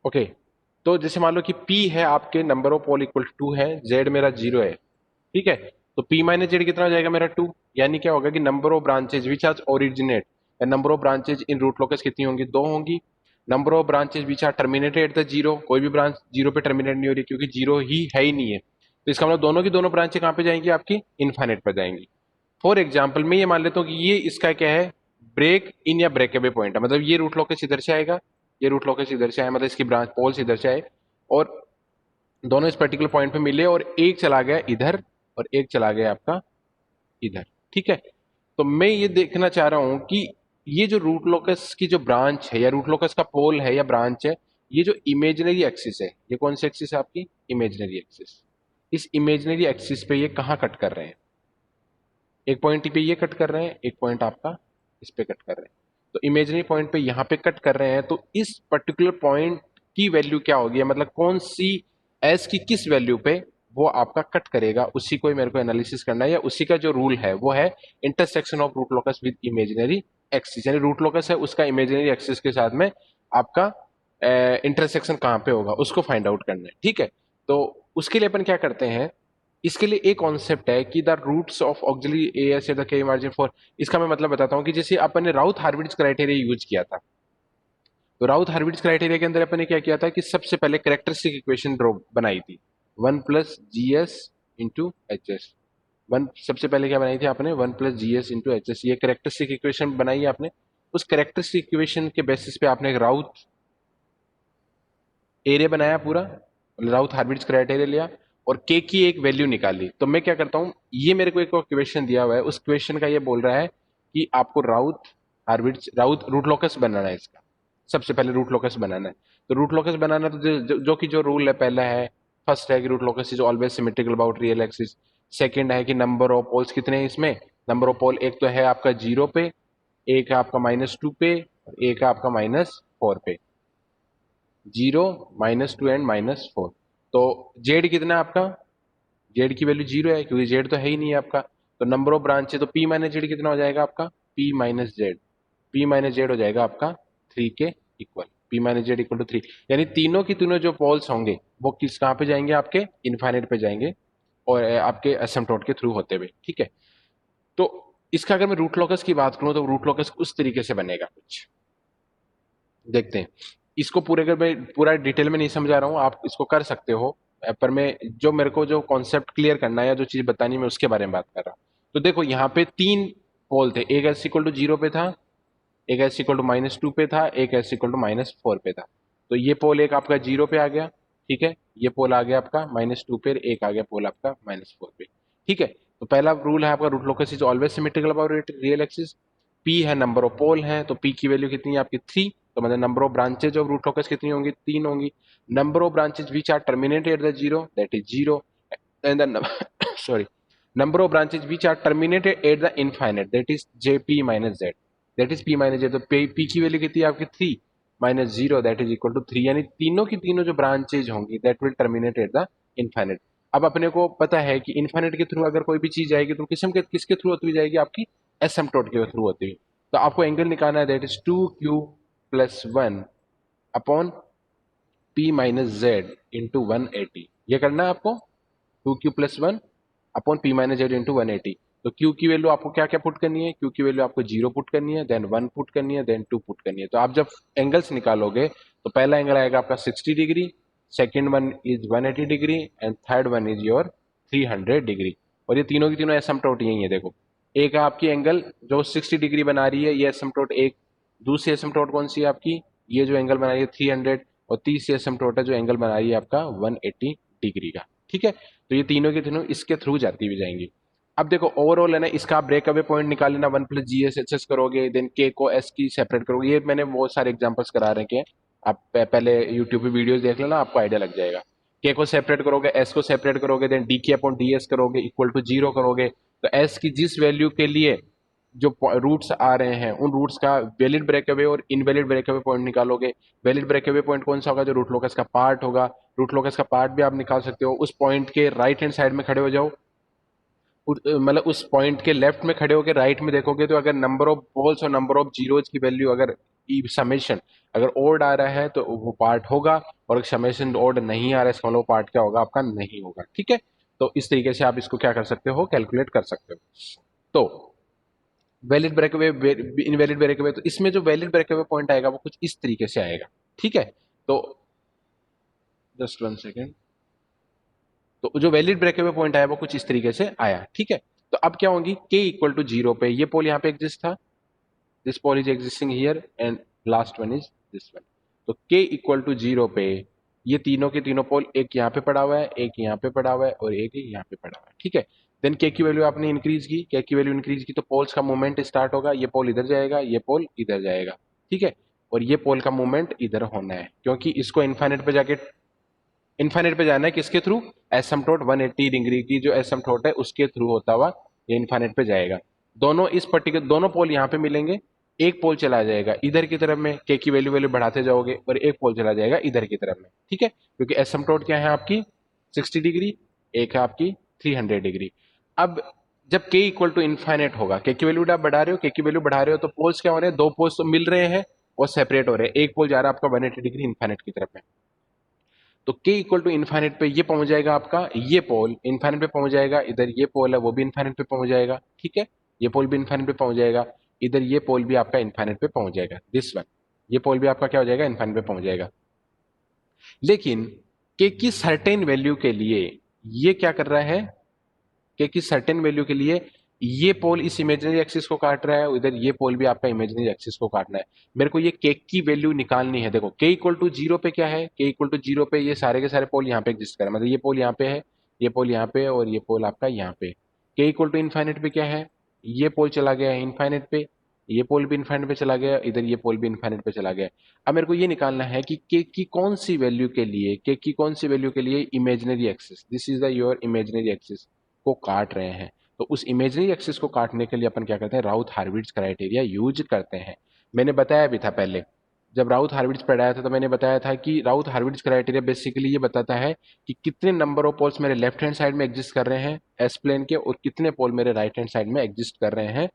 Okay, तो जैसे मान लो कि P है आपके number of pole equal to 2 है, Z मेरा 0 है, ठीक है। तो P माइनस जेड कितना हो जाएगा मेरा 2, यानी क्या होगा कि number of branches which are originate, number of branches in root locus कितनी होंगी, 2 होंगी। Number of branches which are terminated at the zero, कोई भी ब्रांच जीरो पे टर्मिनेट नहीं हो रही क्योंकि जीरो ही है ही नहीं है, तो इसका मतलब दोनों की दोनों ब्रांचें कहाँ पे जाएंगी आपकी, इनफाइनाइट पर जाएंगी। फॉर एग्जाम्पल मैं ये मान लेता हूँ कि ये इसका क्या है, ब्रेक इन या ब्रेक अवे पॉइंट है, मतलब ये रूट लोकस इधर से आएगा, ये रूट लोकस इधर से आए, मतलब इसकी ब्रांच पोल्स इधर से आए, और दोनों इस पर्टिकुलर पॉइंट पे मिले, और एक चला गया इधर और एक चला गया आपका इधर, ठीक है। तो मैं ये देखना चाह रहा हूं कि ये जो रूट लोकस की जो ब्रांच है या रूट लोकस का पोल है या ब्रांच है, ये जो इमेजिनरी एक्सिस है, ये कौन सी एक्सिस है आपकी, इमेजिनरी एक्सिस। इस इमेजिनरी एक्सिस पे ये कहाँ कट कर रहे हैं, एक पॉइंट पे ये कट कर रहे हैं, एक पॉइंट आपका इस पे कट कर रहे हैं। तो इमेजिनरी पॉइंट पे यहाँ पे कट कर रहे हैं, तो इस पर्टिकुलर पॉइंट की वैल्यू क्या होगी, मतलब कौन सी एस की किस वैल्यू पे वो आपका कट करेगा, उसी को ही मेरे को एनालिसिस करना है, या उसी का जो रूल है वो है intersection of root locus with imaginary axis, यानी रूट लोकस है उसका इमेजिनरी एक्सिस के साथ में आपका इंटरसेक्शन कहाँ पे होगा उसको फाइंड आउट करना है, ठीक है। तो उसके लिए अपन क्या करते हैं, इसके लिए एक कॉन्सेप्ट है कि the roots of auxiliary AS या द के मार्जिन फॉर, इसका मैं मतलब बताता हूँ कि जैसे अपन ने राउथ हार्विट्ज क्राइटेरिया यूज किया था, तो राउथ हार्विट्ज क्राइटेरिया के अंदर अपन ने क्या किया था कि सबसे पहले कैरेक्टरिस्टिक इक्वेशन ड्रॉ बनाई थी, 1 + GS into H S. One सबसे पहले क्या बनाई थी आपने, 1 + GS इंटू एच एस, ये कैरेक्टरिस्टिक इक्वेशन बनाई है आपने। उस कैरेक्टरिस्टिक इक्वेशन के बेसिस पे आपने एक राउथ एरिया बनाया पूरा, राउथ हार्विट्ज क्राइटेरिया लिया और के की एक वैल्यू निकाली। तो मैं क्या करता हूँ, ये मेरे को एक क्वेश्चन दिया हुआ है, उस क्वेश्चन का ये बोल रहा है कि आपको राउथ रूट लोकस बनाना है इसका, सबसे पहले रूट लोकस बनाना है। तो रूट लोकस बनाना तो जो कि जो रूल है पहला है, फर्स्ट है कि root locus is always symmetrical about real axis. Second है कि नंबर ऑफ पोल्स कितने हैं इसमें, नंबर ऑफ पोल एक तो है आपका 0 पे, एक है आपका -2 पे, और एक है आपका -4 पे, 0 -2 एंड -4। तो जेड कितना है आपका, जेड की वैल्यू 0 है क्योंकि जेड तो है ही नहीं है आपका। तो नंबर ऑफ ब्रांच है तो पी माइनस जेड कितना हो जाएगा आपका, पी माइनस जेड हो जाएगा आपका 3 के equal, P minus Z equal to 3, यानी तीनों की तीनों जो पोल्स होंगे वो किस कहाँ पे जाएंगे आपके इनफाइनाइट पे जाएंगे, और आपके एसिम्पटोट के थ्रू होते हुए, ठीक है। तो इसका अगर मैं रूट लॉकस की बात करूं तो रूट लॉकस उस तरीके से बनेगा कुछ, देखते हैं। इसको पूरे अगर मैं पूरा डिटेल में नहीं समझा रहा हूँ, आप इसको कर सकते हो, पर मैं जो मेरे को जो कॉन्सेप्ट क्लियर करना है या जो चीज बतानी है मैं उसके बारे में बात कर रहा हूँ। तो देखो यहाँ पे 3 पोल थे, एक एस इक्वल टू 0 पे था, एक एस इक्वल टू -2 पे था, एक एस इक्वल टू -4 पे था। तो ये पोल एक आपका 0 पे आ गया, ठीक है, ये पोल आ गया आपका -2 पे, एक आ गया पोल आपका -4 पे, ठीक है। तो पहला रूल है आपका root locus is always symmetrical about real axis. P है नंबर ऑफ पोल है, तो पी की वैल्यू कितनी है आपकी 3, तो मतलब number of branches of root locus कितनी होंगी, 3 होंगी। Number of branches which are terminated at the zero that is 0, and then sorry, number of branches which are terminated at the infinite that is jp minus z, that is p minus z। तो p की value कितनी है आपकी 3 -0 that is equal to 3, यानी तीनों की तीनों जो ब्रांचेज होंगी that will terminate at the infinite. अब अपने को पता है कि इनफाइनाइट के थ्रू अगर कोई भी चीज जाएगी तो किसके थ्रू होती हुई जाएगी, आपकी एसिम्पटोट के थ्रू होती हुई। तो आपको एंगल निकालना है that is 2q+1 upon p minus Z into 180, ये करना है आपको, 2q+1 upon P minus Z into 180। तो क्यू की वैल्यू आपको क्या क्या पुट करनी है, क्यू की वैल्यू आपको 0 पुट करनी है, देन 1 पुट करनी है, देन 2 पुट करनी है। तो आप जब एंगल्स निकालोगे तो पहला एंगल आएगा आपका 60 degree, second one is 180 degree, and third one is your 300 degree. और ये तीनों की तीनों एसिम्पटोट यही है, देखो एक है आपकी एंगल जो 60 डिग्री बना रही है, ये एसिम्पटोट एक, दूसरी एसिम्पटोट कौन सी है आपकी, ये जो एंगल बना रही है 300, और तीसरी एसिम्पटोट है जो एंगल बना रही है आपका 180 डिग्री का, ठीक है। तो ये तीनों की तीनों इसके थ्रू जाती हुई जाएंगी। अब देखो ओवरऑल है ना, इसका आप ब्रेक अवे पॉइंट निकाल लेना, 1 + GS करोगे, देन के को एस की सेपरेट करोगे, ये मैंने बहुत सारे एग्जांपल्स करा रखे हैं, आप पहले यूट्यूब पे वीडियोस देख लेना, आपको आइडिया लग जाएगा। के को सेपरेट करोगे, एस को सेपरेट करोगे, देन डी के अपॉन डी एस करोगे इक्वल टू 0 करोगे, तो एस की जिस वैल्यू के लिए जो रूट्स आ रहे हैं उन रूट्स का वैलिड ब्रेकअवे और इनवैलिड ब्रेकअवे पॉइंट निकालोगे। वैलिड ब्रेकअवे पॉइंट कौन सा होगा, जो रूट लोकस का पार्ट होगा, रूट लोकस का पार्ट भी आप निकाल सकते हो, उस पॉइंट के राइट हैंड साइड में खड़े हो जाओ, मतलब उस पॉइंट के लेफ्ट में खड़े होकर राइट में देखोगे तो अगर नंबर ऑफ पोल्स और नंबर ऑफ जीरोज की वैल्यू अगर समेशन अगर ओड आ रहा है तो वो पार्ट होगा, और अगर समेशन ओड नहीं आ रहा है इसका मतलब पार्ट क्या होगा आपका, नहीं होगा। ठीक है, तो इस तरीके से आप इसको क्या कर सकते हो, कैलकुलेट कर सकते हो। तो वैलिड ब्रेकअवे, इनवैलिड ब्रेकअवे, तो इसमें जो वैलिड ब्रेकअवे पॉइंट आएगा वो कुछ इस तरीके से आएगा। ठीक है, तो जस्ट 1 सेकेंड। तो जो वैलिड ब्रेकअवे पॉइंट आया वो कुछ इस तरीके से आया। ठीक है, तो अब क्या होगी, के इक्वल टू जीरो पे ये पोल यहाँ पे एग्जिस्ट था, this pole is existing here and last one is this one. तो के इक्वल टू जीरो पे ये तीनों के तीनों पोल, एक यहाँ पे पड़ा हुआ है, एक यहाँ पे पड़ा हुआ है और एक यहाँ पे पड़ा हुआ है। ठीक है, देन के की वैल्यू आपने इंक्रीज की, के की वैल्यू इंक्रीज की तो पोल्स का मूवमेंट स्टार्ट होगा, ये पोल इधर जाएगा, ये पोल इधर जाएगा। ठीक है, और ये पोल का मूवमेंट इधर होना है, क्योंकि इसको इन्फाइनेट पे जाके, इन्फाइनेट पे जाना है किसके थ्रू, एसिम्पटोट 180 डिग्री की जो एसिम्पटोट है उसके थ्रू होता हुआ ये इन्फाइनेट पे जाएगा। दोनों इस पर्टिकुलर दोनों पोल यहाँ पे मिलेंगे, एक पोल चला जाएगा इधर की तरफ में, के की वैल्यू वैल्यू बढ़ाते जाओगे, और एक पोल चला जाएगा इधर की तरफ में। ठीक है, क्योंकि एसिम्पटोट क्या है आपकी 60 डिग्री, एक है आपकी 300 डिग्री। अब जब के इक्वल टू इन्फाइनेट होगा, के की वैल्यू आप बढ़ा रहे हो, के की वैल्यू बढ़ा रहे हो तो पोल्स क्या हो रहे हैं, दो पोल्स तो मिल रहे हैं और सेपरेट हो रहे हैं, एक पोल जा रहा है आपका 180 डिग्री इन्फाइनेट की तरफ में। तो k इक्वल टू इन्फाइनेट पे ये पहुंच जाएगा आपका, ये पोल इन्फाइनेट पे पहुंच जाएगा, इधर ये पोल है वो भी इन्फाइनेट पे पहुंच जाएगा। ठीक है, ये पोल भी इन्फाइनेट पे पहुंच जाएगा, इधर ये पोल भी आपका इन्फाइनेट पे पहुंच जाएगा, दिस वन, ये पोल भी आपका क्या हो जाएगा, इन्फाइनेट पे पहुंच जाएगा। लेकिन k की सर्टेन वैल्यू के लिए ये क्या कर रहा है, k की सर्टेन वैल्यू के लिए ये पोल इस इमेजिनरी एक्सिस को काट रहा है, इधर ये पोल भी आपका इमेजिनरी एक्सिस को काटना है। मेरे को ये के की वैल्यू निकालनी है। देखो के इक्वल टू जीरो पे क्या है, के इक्वल टू जीरो पे ये सारे के सारे पोल यहाँ पे एग्जिस्ट कर रहे हैं, मतलब ये पोल यहाँ पे है, ये पोल यहाँ पे और ये पोल आपका यहाँ पे। के इक्वल टू इन्फाइनेट पे क्या है, ये पोल चला गया है इन्फाइनेट पे, ये पोल भी इन्फाइनेट पे चला गया, इधर ये पोल भी इन्फाइनेट पे चला गया। अब मेरे को ये निकालना है कि के की कौन सी वैल्यू के लिए, के की कौन सी वैल्यू के लिए imaginary axis, this is the your imaginary axis को काट रहे हैं। तो उस इमेजिनरी एक्सिस को काटने के लिए अपन क्या करते हैं, राउथ हार्विट्ज क्राइटेरिया यूज करते हैं। मैंने बताया भी था पहले, जब राउथ हार्विट्ज पढ़ाया था तो मैंने बताया था कि राउथ हार्विट्ज क्राइटेरिया बेसिकली ये बताता है कि कितने नंबर ऑफ पोल्स मेरे लेफ्ट हैंड साइड में एग्जिस्ट कर रहे हैं एस प्लेन के, और कितने पोल मेरे राइट हैंड साइड में एग्जिस्ट कर रहे हैं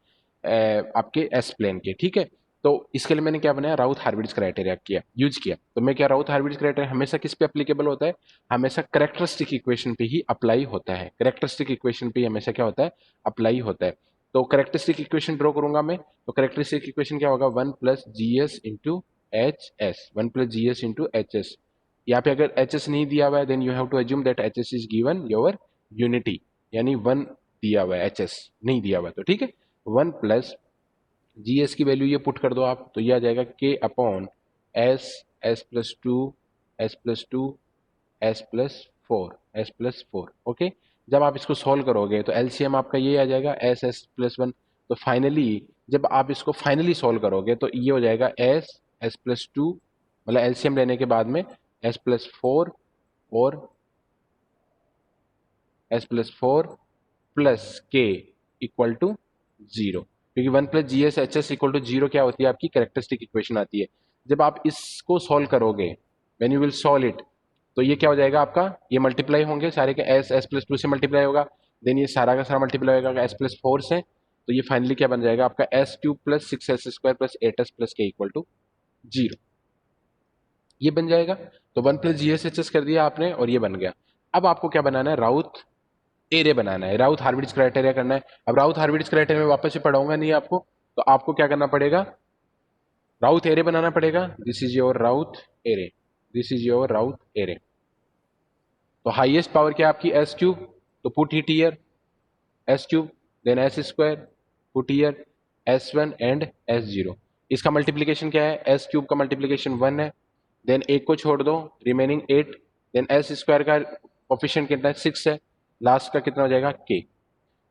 आपके एस प्लेन के। ठीक है, तो इसके लिए मैंने क्या बनाया, राउथ हार्विट्ज क्राइटेरिया किया, यूज किया। तो मैं क्या, राउथ हार्विट्ज क्राइटेरिया हमेशा किस पे अप्लीकेबल होता है, हमेशा करेक्टरिस्टिक इक्वेशन पे ही अप्लाई होता है, करेक्टरिस्टिक इक्वेशन पे ही हमेशा क्या होता है, अप्लाई होता है। तो करेक्टरिस्टिक इक्वेशन ड्रॉ करूंगा मैं, तो करेक्टरिस्टिक इक्वेशन क्या होगा, 1 + GS into H S, 1 + GS into H S. यहाँ पे अगर एच एस नहीं दिया हुआ है then you have to assume that H S is given your unity, यानी 1 दिया हुआ है, एच एस नहीं दिया हुआ है तो ठीक है। 1 + GS की वैल्यू ये पुट कर दो आप, तो ये आ जाएगा K upon S, S+2, S+2, S+4, S+4। Okay, जब आप इसको सॉल्व करोगे तो एलसीएम आपका ये आ जाएगा S+1। तो फाइनली जब आप इसको फाइनली सॉल्व करोगे तो ये हो जाएगा S+2, मतलब एलसीएम लेने के बाद में S+4 और S+4 plus K equal to 0, क्योंकि 1 + GS इक्वल टू 0 क्या होती है आपकी, कैरेक्टरिस्टिक इक्वेशन आती है। जब आप इसको सॉल्व करोगे, when you will solve it, तो ये क्या हो जाएगा आपका, ये मल्टीप्लाई होंगे सारे के, S+2 से मल्टीप्लाई होगा, देन ये सारा का सारा मल्टीप्लाई होगा S+4 से, तो ये फाइनली क्या बन जाएगा आपका S³ + 6S² + 8S + K equal to 0, ये बन जाएगा। तो 1 + GS कर दिया आपने और ये बन गया। अब आपको क्या बनाना है, राउथ एरे बनाना है, राउथ हार्विट्ज क्राइटेरिया करना है। अब राउथ हार्विट्ज क्राइटेरिया में वापस से पढ़ाऊंगा नहीं आपको, तो आपको क्या करना पड़ेगा, राउथ एरे बनाना पड़ेगा। This is your Routh array, this is your Routh array. तो हाईएस्ट पावर क्या आपकी S³, तो पुट इट हियर S³, देन S², put here S1 and S0। इसका मल्टीप्लीकेशन क्या है, S³ का मल्टीप्लीकेशन 1 है, देन एक को छोड़ दो, रिमेनिंग 8, देन S² का कोफिशिएंट कितना है, 6 है, लास्ट का कितना हो जाएगा K।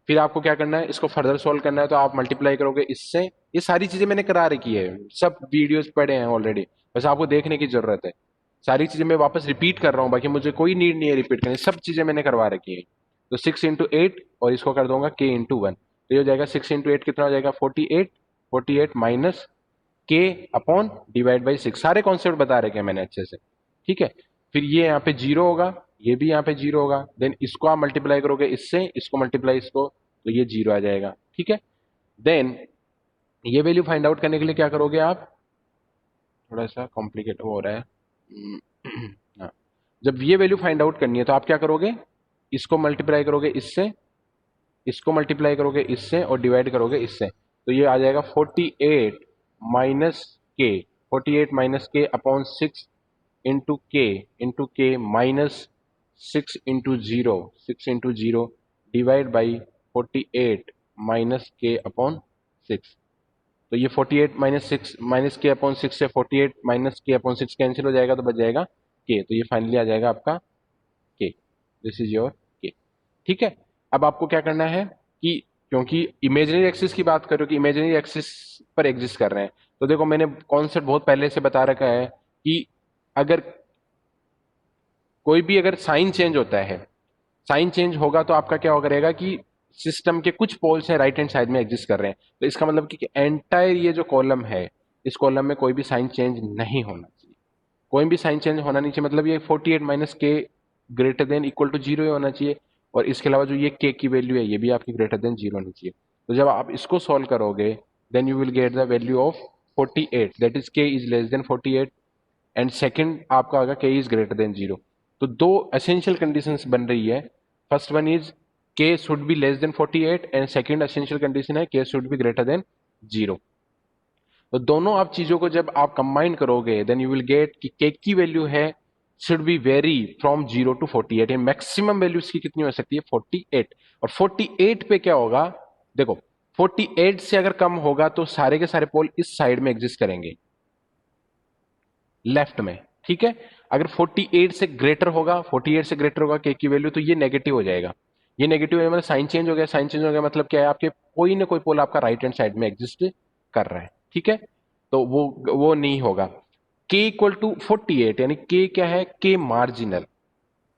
फिर आपको क्या करना है, इसको फर्दर सॉल्व करना है, तो आप मल्टीप्लाई करोगे इससे। ये सारी चीजें मैंने करा रखी है, सब वीडियोस पढ़े हैं ऑलरेडी, बस आपको देखने की जरूरत है। सारी चीजें मैं वापस रिपीट कर रहा हूँ, बाकी मुझे कोई नीड नहीं है रिपीट करने, सब चीजें मैंने करवा रखी है। तो 6 × 8 और इसको कर दूंगा K × 1, तो ये हो जाएगा 6 × 8 कितना हो जाएगा 48, 48 minus K upon divide by 6। सारे कॉन्सेप्ट बता रखे हैं मैंने अच्छे से, ठीक है। फिर ये यहाँ पे 0 होगा, ये भी यहाँ पे 0 होगा, देन इसको आप मल्टीप्लाई करोगे इससे, इसको मल्टीप्लाई इसको तो ये 0 आ जाएगा। ठीक है, देन ये वैल्यू फाइंड आउट करने के लिए क्या करोगे आप, थोड़ा सा कॉम्प्लिकेट हो रहा है। हाँ, जब ये वैल्यू फाइंड आउट करनी है तो आप क्या करोगे, इसको मल्टीप्लाई करोगे इससे, इसको मल्टीप्लाई करोगे इससे और डिवाइड करोगे इससे, तो ये आ जाएगा 48 माइनस के, 48 माइनस के अपॉन 6 इंटू के minus 6 into zero, 6 into zero divide by 48 minus के अपॉन 6। तो ये 48 माइनस के अपॉन 6 से 48 माइनस के अपॉन 6 कैंसिल हो जाएगा तो बच जाएगा के, तो ये फाइनली आ जाएगा आपका के, दिस इज योर के। ठीक है, अब आपको क्या करना है कि क्योंकि इमेजिनरी एक्सिस की बात करो कि इमेजिनरी एक्सिस पर एग्जिस्ट कर रहे हैं, तो देखो मैंने कॉन्सेप्ट बहुत पहले से बता रखा है कि अगर कोई भी अगर साइन चेंज होता है, साइन चेंज होगा तो आपका क्या होगा रहेगा कि सिस्टम के कुछ पोल्स हैं राइट हैंड साइड में एग्जिस्ट कर रहे हैं, तो इसका मतलब कि एंटायर ये जो कॉलम है, इस कॉलम में कोई भी साइन चेंज नहीं होना चाहिए, कोई भी साइन चेंज होना नहीं चाहिए, मतलब ये 48 minus K greater than equal to zero होना चाहिए, और इसके अलावा जो ये के की वैल्यू है ये भी आपकी ग्रेटर देन जीरो होनी चाहिए। तो जब आप इसको सॉल्व करोगे then you will get the value of 48, that is K is less than 48, and second आपका होगा के इज ग्रेटर देन जीरो। तो दो एसेंशियल कंडीशंस बन रही है, फर्स्ट वन इज के should be less than 48 and second essential condition है के should be greater than zero. तो दोनों आप चीजों को जब आप कंबाइन करोगे देन यू विल गेट कि के की वैल्यू है should be vary from 0 to 48, maximum value इसकी कितनी हो सकती है 48, और 48 पे क्या होगा, देखो 48 से अगर कम होगा तो सारे के सारे पोल इस साइड में एग्जिस्ट करेंगे, लेफ्ट में। ठीक है, अगर 48 से ग्रेटर होगा, 48 से ग्रेटर होगा के की वैल्यू, तो ये नेगेटिव हो जाएगा, ये नेगेटिव है मतलब साइन चेंज हो गया, साइन चेंज हो गया मतलब क्या है, आपके कोई ना कोई पोल आपका राइट हैंड साइड में एग्जिस्ट कर रहा है। ठीक है, तो वो नहीं होगा। के इक्वल टू 48 यानी के क्या है, के मार्जिनल,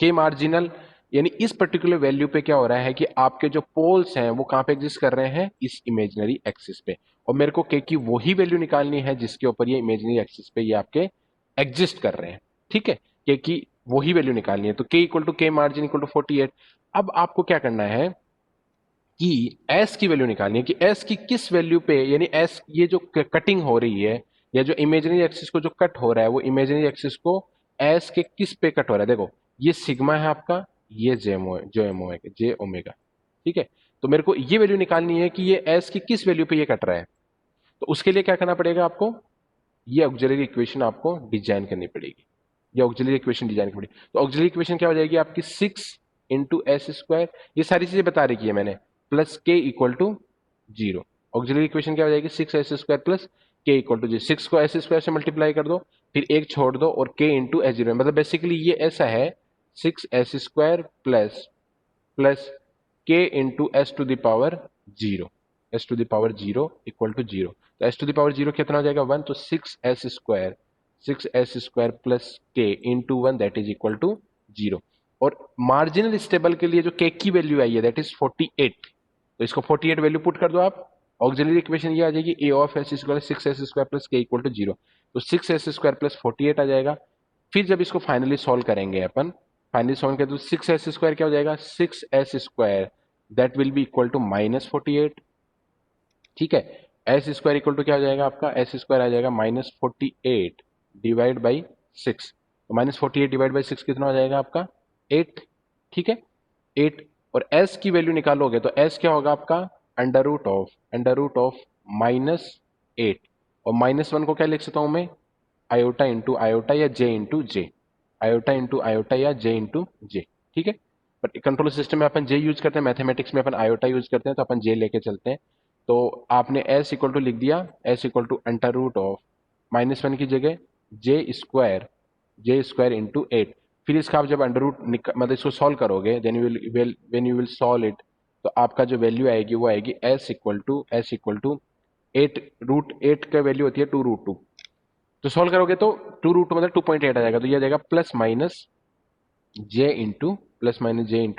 के मार्जिनल यानी इस पर्टिकुलर वैल्यू पे क्या हो रहा है कि आपके जो पोल्स हैं वो कहां पे एग्जिस्ट कर रहे हैं, इस इमेजिनरी एक्सिस पे, और मेरे को के की वही वैल्यू निकालनी है जिसके ऊपर ये इमेजिनरी एक्सिस पे ये आपके एग्जिस्ट कर रहे हैं। ठीक है, के की वही वैल्यू निकालनी है, तो के इक्वल टू के मार्जिन इक्वल टू 48। अब आपको क्या करना है कि एस की वैल्यू निकालनी है कि एस की किस वैल्यू पे, यानी एस ये जो कटिंग हो रही है या जो इमेजिनरी एक्सिस को जो कट हो रहा है वो इमेजिनरी एक्सिस को एस के किस पे कट हो रहा है, देखो ये सिग्मा है आपका, ये जो एमओ है जे ओमेगा। ठीक है, तो मेरे को ये वैल्यू निकालनी है कि ये एस की किस वैल्यू पे ये कट रहा है, तो उसके लिए क्या करना पड़ेगा आपको, ये ऑक्सिलरी इक्वेशन आपको डिजाइन करनी पड़ेगी, ये ऑक्सिलरी इक्वेशन डिजाइन करनी पड़ेगी। तो ऑक्सिलरी इक्वेशन क्या हो जाएगी आपकी 6 इंटू एस स्क्वायर, ये सारी चीजें बता रखी है मैंने, plus K equal to zero. Auxiliary equation क्या हो जाएगी 6s² plus K equal to zero, 6 को एस स्क्वायर से मल्टीप्लाई कर दो, फिर एक छोड़ दो और के इंटू एस जीरो, मतलब बेसिकली ये ऐसा है 6s² plus plus K into S to the power zero, S to the power zero equal to zero, तो एस टू दावर जीरो कितना हो जाएगा 1, तो 6s² plus K into one that is equal to zero. और marginal stable के लिए जो के की वैल्यू आई है दैट इज 48, तो इसको 48 वैल्यू पुट कर दो आप, ऑक्सिलरी इक्वेशन ये आ जाएगी A of S square 6s² plus K equal to zero, तो 6s² प्लस 48 आ जाएगा। फिर जब इसको फाइनली सॉल्व करेंगे अपन, फाइनली सॉल्व करें तो 6s² क्या हो जाएगा 6s² that will be equal to -48। ठीक है, एस स्क्वायर इक्वल टू क्या हो जाएगा आपका, एस स्क्वायर आ जाएगा -48 डिवाइड बाई 6, तो -48 डिवाइड बाई 6 कितना हो जाएगा आपका 8। ठीक है, 8, और s की वैल्यू निकालोगे तो s क्या होगा आपका अंडर रूट ऑफ -8, और -1 को क्या लिख सकता हूं मैं, आयोटा इंटू आयोटा या जे इंटू जे, आयोटा इंटू आयोटा या जे इंटू जे। ठीक है, बट कंट्रोल सिस्टम में अपन जे यूज करते हैं, मैथमेटिक्स में अपन आयोटा यूज करते हैं, तो अपन जे लेके चलते हैं। तो आपने s इक्वल टू लिख दिया, s equal to under root of -1 की जगह जे स्क्वायर इंटू 8, फिर इसका आप जब अंडर रूट मतलब इसको सॉल्व करोगे then you will solve it, तो आपका जो वैल्यू आएगी वो आएगी s इक्वल टू 8 का वैल्यू होती है 2√2, तो सॉल्व करोगे तो 2√2 मतलब 2.8 आ जाएगा, तो ये आ जाएगा +-j इंटू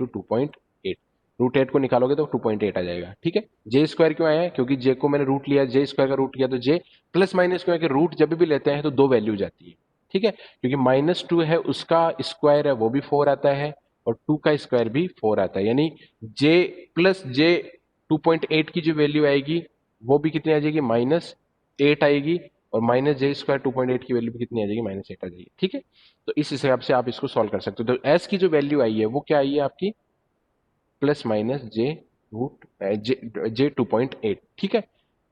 2.8, √8 को निकालोगे तो 2.8 आ जाएगा। ठीक है, जे स्क्वायर क्यों आया है, क्योंकि जे को मैंने रूट लिया, जे स्क्वायर का रूट लिया, तो जे प्लस माइनस क्यों है कि रूट जब भी लेते हैं तो दो वैल्यू जाती है। ठीक है, क्योंकि -2 है उसका स्क्वायर है वो भी 4 आता है, और 2 का स्क्वायर भी 4 आता है, यानी जे प्लस जे 2.8 की जो वैल्यू आएगी वो भी कितनी आ जाएगी, -8 आएगी, और -j² 2.8 की वैल्यू भी कितनी आ जाएगी, -8 आ जाएगी। ठीक है, तो इस हिसाब से आप इसको सॉल्व कर सकते हो। तो एस की जो वैल्यू आई है वो क्या आई है आपकी, +-j 2.8। ठीक है,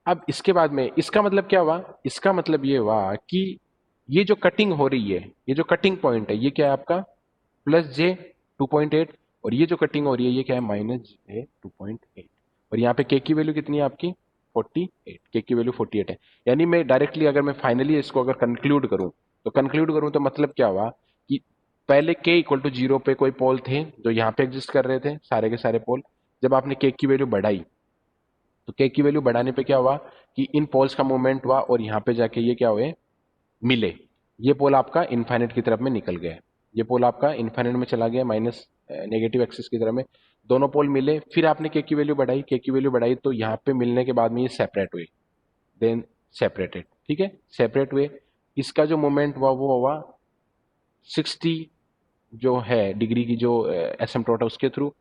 अब इसके बाद में इसका मतलब क्या हुआ, इसका मतलब ये हुआ कि ये जो कटिंग हो रही है, ये जो कटिंग पॉइंट है, ये क्या है आपका +j 2.8, और ये जो कटिंग हो रही है ये क्या है, -j 2.8। और यहाँ पे के की वैल्यू कितनी है आपकी, 48, के की वैल्यू 48 है। यानी मैं डायरेक्टली अगर मैं फाइनली इसको अगर कंक्लूड करूं तो मतलब क्या हुआ कि पहले के इक्वल टू 0 पे कोई पोल थे जो यहाँ पे एग्जिस्ट कर रहे थे, सारे के सारे पोल। जब आपने के की वैल्यू बढ़ाई तो के की वैल्यू बढ़ाने पे क्या हुआ कि इन पोल्स का मूवमेंट हुआ, और यहाँ पे जाके ये क्या हुए, मिले। ये पोल आपका इनफाइनाइट की तरफ में निकल गया है, ये पोल आपका इनफाइनाइट में चला गया, माइनस नेगेटिव एक्सिस की तरफ में। दोनों पोल मिले, फिर आपने के की वैल्यू बढ़ाई, के की वैल्यू बढ़ाई तो यहाँ पे मिलने के बाद में ये सेपरेट हुए, देन सेपरेटेड। ठीक है, सेपरेट हुए, इसका जो मोमेंट हुआ वो हुआ 60 जो है डिग्री की जो एसिम्प्टोट है उसके थ्रू,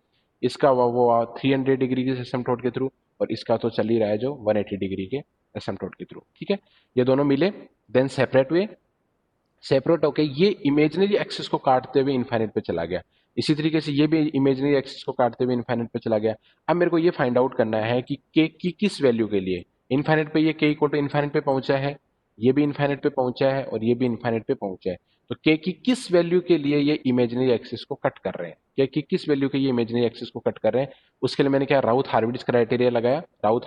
इसका हुआ वो 300 डिग्री के एसिम्प्टोट के थ्रू, और इसका तो चल ही रहा है जो 180 डिग्री के एसिम्प्टोट के थ्रू। ठीक है, ये दोनों मिले, देन सेपरेट हुए, सेपरेट होके ये इमेजिनरी एक्सिस को काटते हुए इनफाइनाइट पे चला गया। इसी तरीके से ये भी इमेजिनरी एक्सिस को काटते हुए इनफाइनाइट पे चला गया। अब मेरे को ये फाइंड आउट करना है कि के की किस वैल्यू के लिए इनफाइनाइट पे, ये के इक्वल टू इनफाइनाइट पे पहुंचा है, ये भी इनफाइनाइट पे पहुंचा है, और ये भी इनफाइनाइट पे पहुंचा है। तो के की किस वैल्यू के लिए ये इमेजिनरी एक्सिस को कट कर रहे हैं, के की किस वैल्यू के ये इमेजिनरी एक्सिस को कट कर रहे हैं, उसके लिए मैंने क्या राउथ हार्विट्ज क्राइटेरिया लगाया, राउथ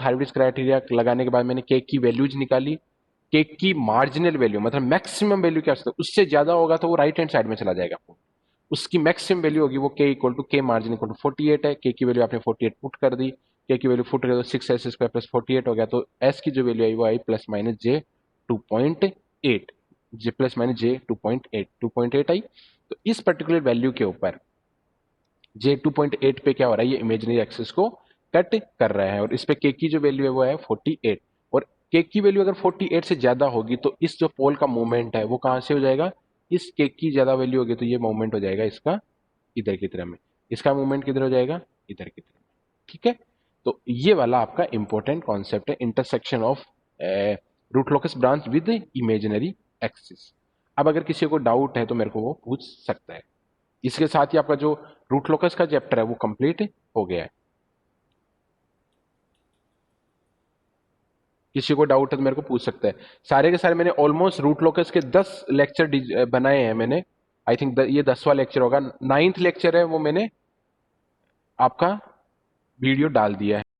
हार्विट्ज क्राइटेरिया लगाने के बाद मैंने के की वैल्यूज निकाली। केक की मार्जिनल वैल्यू मतलब मैक्सिमम वैल्यू क्या होता है, उससे ज्यादा होगा तो वो राइट हैंड साइड में चला जाएगा आपको। उसकी मैक्सिमम वैल्यू होगी वो के इक्वल टू के मार्जिन इक्वल टू 48 है। के की वैल्यू आपने 48 पुट कर दी, के की वैल्यू पुट कर दो, 6s² प्लस 48 हो गया, तो एस की जो वैल्यू आई वो आई +-j 2.8, जे +-j 2.8 आई। तो इस पर्टिकुलर वैल्यू के ऊपर j 2.8 पे क्या हो रहा है, ये इमेजिनरी एक्सिस को कट कर रहा है, और इस पे के की जो वैल्यू है वो है 48, और के की वैल्यू अगर 48 से ज्यादा होगी तो इस जो पोल का मूवमेंट है वो कहां से हो जाएगा, इस के की ज्यादा वैल्यू होगी तो ये मूवमेंट हो जाएगा इसका इधर की तरफ में, इसका मूवमेंट किधर हो जाएगा, इधर की तरफ में। ठीक है, तो ये वाला आपका इंपॉर्टेंट कॉन्सेप्ट है, intersection of root locus branch with imaginary axis. अब अगर किसी को डाउट है तो मेरे को वो पूछ सकता है। इसके साथ ही आपका जो रूट लोकस का चैप्टर है वो कंप्लीट हो गया है। किसी को डाउट है तो मेरे को पूछ सकता है। सारे के सारे मैंने ऑलमोस्ट रूट लोकस के 10 लेक्चर बनाए हैं मैंने। आई थिंक ये 10वां लेक्चर होगा, 9th लेक्चर है वो मैंने आपका वीडियो डाल दिया है।